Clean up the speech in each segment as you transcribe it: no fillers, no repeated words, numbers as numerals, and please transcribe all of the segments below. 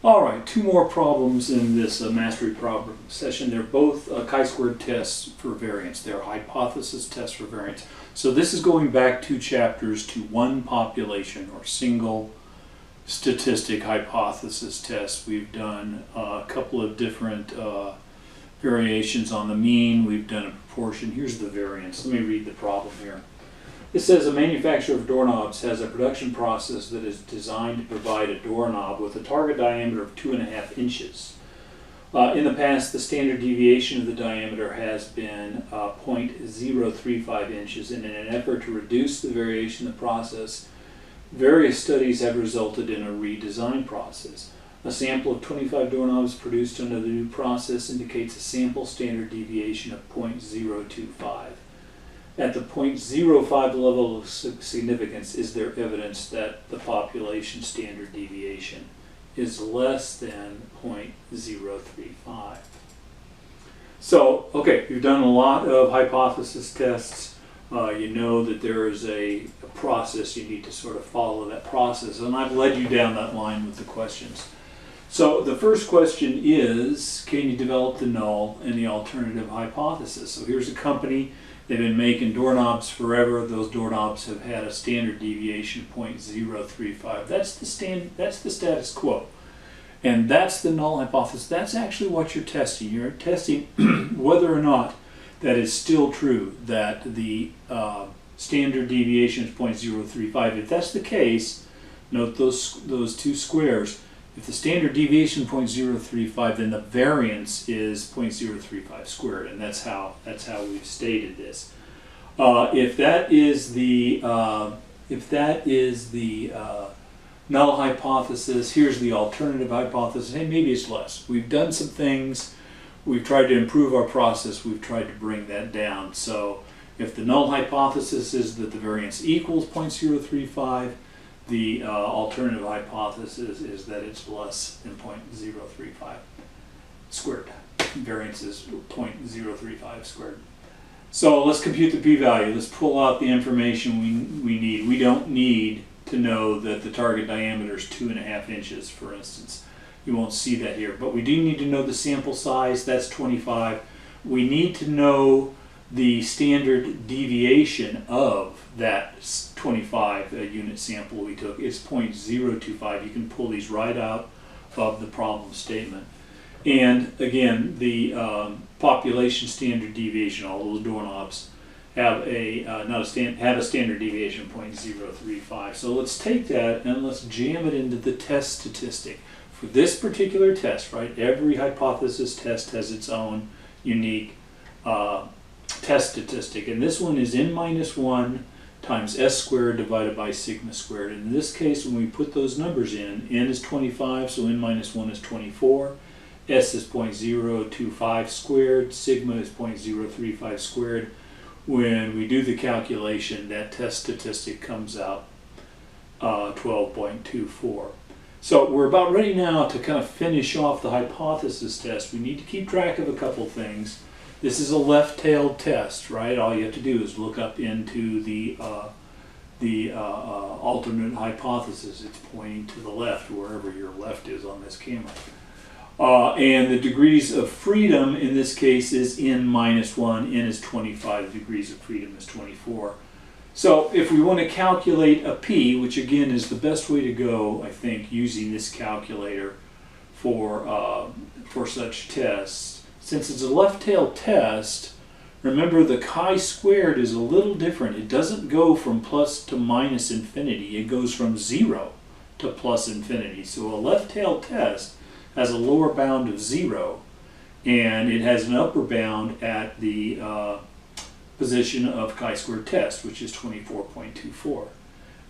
All right, two more problems in this mastery problem session. They're both chi-squared tests for variance. They're hypothesis tests for variance. So this is going back 2 chapters to one population or single statistic hypothesis test. We've done a couple of different variations on the mean. We've done a proportion. Here's the variance. Let me read the problem here. It says a manufacturer of doorknobs has a production process that is designed to provide a doorknob with a target diameter of 2.5 inches. In the past, the standard deviation of the diameter has been 0.035 inches, and in an effort to reduce the variation in the process, various studies have resulted in a redesign process. A sample of 25 doorknobs produced under the new process indicates a sample standard deviation of 0.025. At the 0.05 level of significance, is there evidence that the population standard deviation is less than 0.035? So, okay, you've done a lot of hypothesis tests. You know that there is a process. You need to sort of follow that process, and I've led you down that line with the questions. So the first question is, can you develop the null and the alternative hypothesis? So here's a company. They've been making doorknobs forever. Those doorknobs have had a standard deviation of 0.035. That's the status quo. And that's the null hypothesis. That's actually what you're testing. You're testing whether or not that is still true, that the standard deviation is 0.035. If that's the case, note those two squares. If the standard deviation is 0.035, then the variance is 0.035 squared, and that's how we've stated this. If that is the null hypothesis, here's the alternative hypothesis. Hey, maybe it's less. We've done some things. We've tried to improve our process. We've tried to bring that down. So if the null hypothesis is that the variance equals 0.035, the alternative hypothesis is that it's less than 0.035 squared. Variance is 0.035 squared. So let's compute the p-value. Let's pull out the information we need. We don't need to know that the target diameter is 2.5 inches, for instance. You won't see that here. But we do need to know the sample size. That's 25. We need to know the standard deviation of that 25 unit sample we took. It's 0.025. You can pull these right out of the problem statement. And again, the population standard deviation, all those doorknobs have a standard deviation of 0.035. So let's take that and let's jam it into the test statistic. For this particular test, right, every hypothesis test has its own unique test statistic, and this one is n-1 times s squared divided by sigma squared. In this case, when we put those numbers in, n is 25, so n-1 is 24, s is 0.025 squared, sigma is 0.035 squared. When we do the calculation, that test statistic comes out 12.24. So we're about ready now to kind of finish off the hypothesis test. We need to keep track of a couple things. This is a left-tailed test, right? All you have to do is look up into the alternate hypothesis. It's pointing to the left, wherever your left is on this camera. And the degrees of freedom in this case is n-1. N is 25. The degrees of freedom is 24. So if we want to calculate a p, which again is the best way to go, I think, using this calculator for such tests. Since it's a left-tailed test, remember the chi-squared is a little different. It doesn't go from plus to minus infinity. It goes from 0 to plus infinity. So a left-tailed test has a lower bound of 0, and it has an upper bound at the position of chi-squared test, which is 24.24.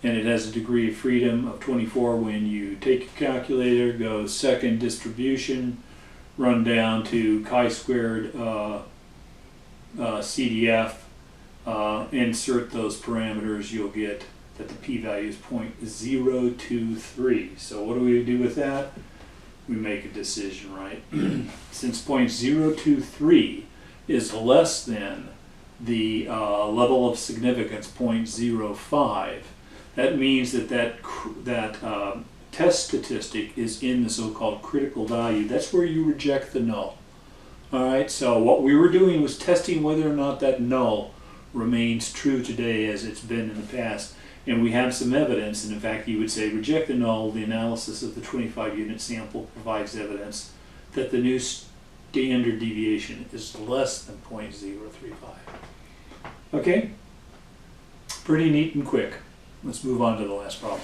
And it has a degree of freedom of 24 when you take your calculator, go second distribution, run down to chi-squared CDF, insert those parameters, you'll get that the p-value is 0.023. So what do we do with that? We make a decision, right? Since 0.023 is less than the level of significance 0.05, that means that test statistic is in the so-called critical value. That's where you reject the null. All right, so what we were doing was testing whether or not that null remains true today as it's been in the past. And we have some evidence, and in fact you would say reject the null. The analysis of the 25-unit sample provides evidence that the new standard deviation is less than 0.035. Okay? Pretty neat and quick. Let's move on to the last problem.